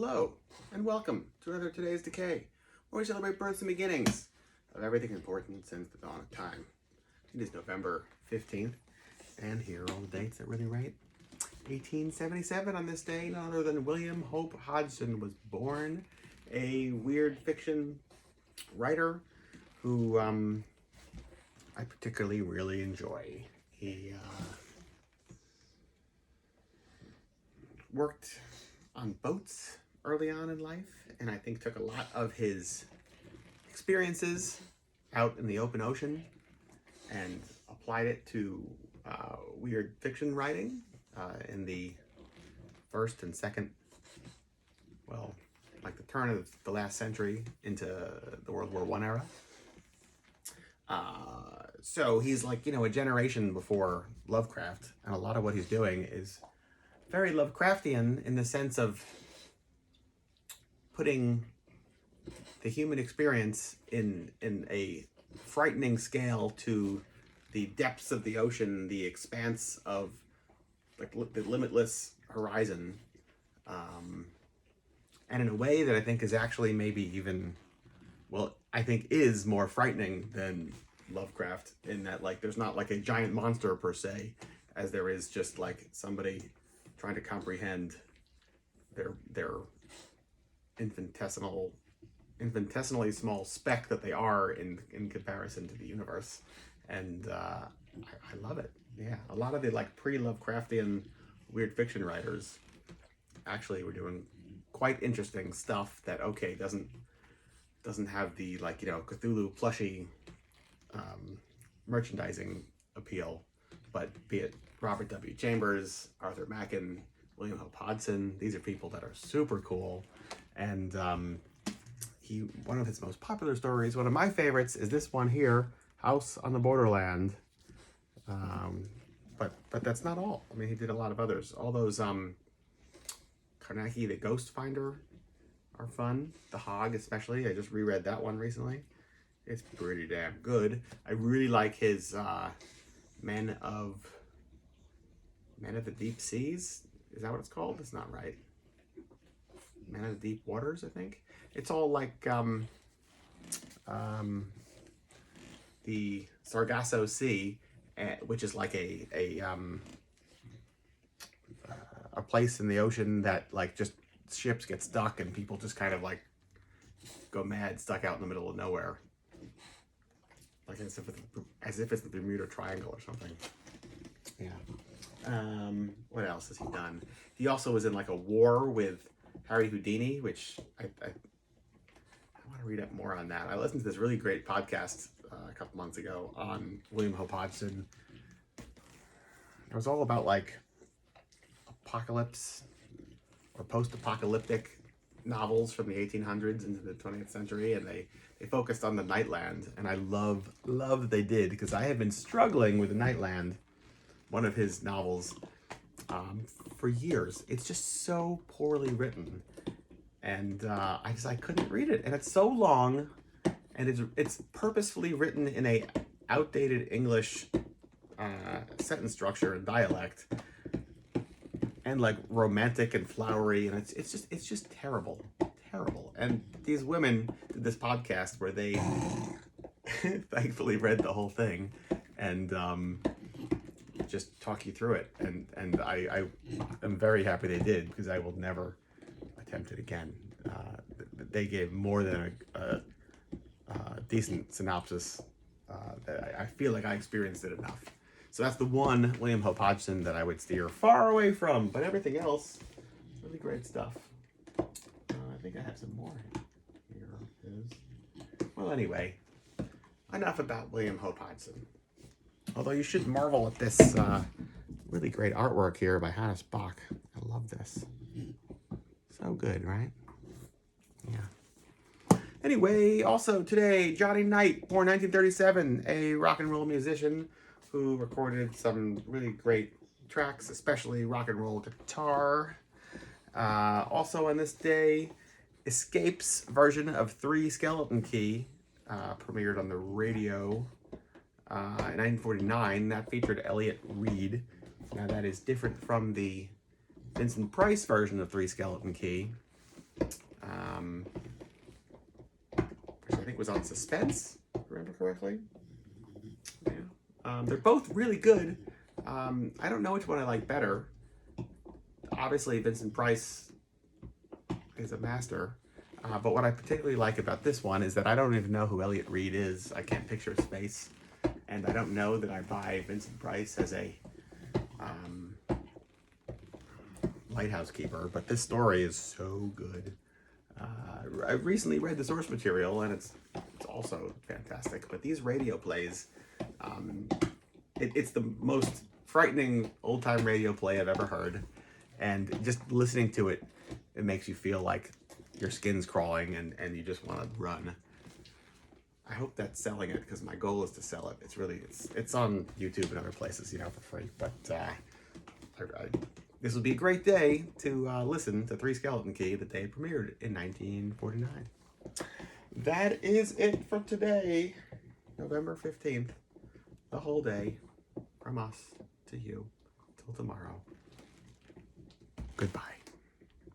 Hello, and welcome to another Today's Decay, where we celebrate births and beginnings of everything important since the dawn of time. It is November 15th, and here are all the dates that really right. 1877, on this day, none other than William Hope Hodgson was born, a weird fiction writer who I particularly really enjoy. He worked on boats early on in life, and I think took a lot of his experiences out in the open ocean and applied it to weird fiction writing in the first and second, well, like the turn of the last century into the World War I era. So he's like, a generation before Lovecraft, and a lot of what he's doing is very Lovecraftian in the sense of putting the human experience in a frightening scale to the depths of the ocean, the expanse of like the limitless horizon, and in a way that I think is actually maybe even, I think is more frightening than Lovecraft, in that like there's not like a giant monster per se, as there is just like somebody trying to comprehend their infinitesimally small speck that they are in comparison to the universe. And I love it. Yeah, a lot of the like pre-Lovecraftian weird fiction writers actually were doing quite interesting stuff that doesn't have the like Cthulhu plushy merchandising appeal, but be it Robert W. Chambers, Arthur Machen, William Hope Hodgson, these are people that are super cool. And one of his most popular stories, one of my favorites, is this one here, House on the Borderland. But that's not all. I mean, he did a lot of others. All those Carnacki the Ghost Finder are fun. The Hog especially. I just reread that one recently. It's pretty damn good. I really like his Men of the Deep Seas. Is that what it's called? It's not right. Men of the Deep Waters, I think. It's all like the Sargasso Sea, which is like a place in the ocean that like just ships get stuck and people just kind of like go mad, stuck out in the middle of nowhere, like as if it's the Bermuda Triangle or something. Yeah. What else has he done? He also was in like a war with Harry Houdini, which I want to read up more on that. I listened to this really great podcast a couple months ago on William Hope Hodgson. It was all about like apocalypse or post-apocalyptic novels from the 1800s into the 20th century, and they focused on the Nightland, and I love that they did, because I have been struggling with the Nightland, one of his novels, for years. It's just so poorly written, and I couldn't read it, and it's so long, and it's purposefully written in a outdated English sentence structure and dialect, and like romantic and flowery, and it's just terrible. And these women did this podcast where they thankfully read the whole thing and just talk you through it, and I am very happy they did, because I will never attempt it again. They gave more than a decent synopsis. That I feel like I experienced it enough. So that's the one William Hope Hodgson that I would steer far away from, but everything else, really great stuff. I think I have some more here. Well, anyway, enough about William Hope Hodgson. Although you should marvel at this really great artwork here by Hannes Bach. I love this. So good, right? Yeah. Anyway, also today, Johnny Knight, born 1937, a rock and roll musician who recorded some really great tracks, especially rock and roll guitar. Also on this day, Escape's version of Three Skeleton Key premiered on the radio in 1949. That featured Elliott Reed. Now that is different from the Vincent Price version of Three Skeleton Key, which I think was on Suspense, if I remember correctly. Yeah. They're both really good. I don't know which one I like better. Obviously, Vincent Price is a master. But what I particularly like about this one is that I don't even know who Elliot Reed is. I can't picture his face. And I don't know that I buy Vincent Price as a lighthouse keeper. But this story is so good. I recently read the source material, and it's also fantastic. But these radio plays, it's the most frightening old-time radio play I've ever heard. And just listening to it, it makes you feel like your skin's crawling and you just want to run. I hope that's selling it, because my goal is to sell it. It's on YouTube and other places, for free. But this would be a great day to listen to Three Skeleton Key the day it premiered in 1949. That is it for today, November 15th. The whole day, from us to you, till tomorrow. Goodbye.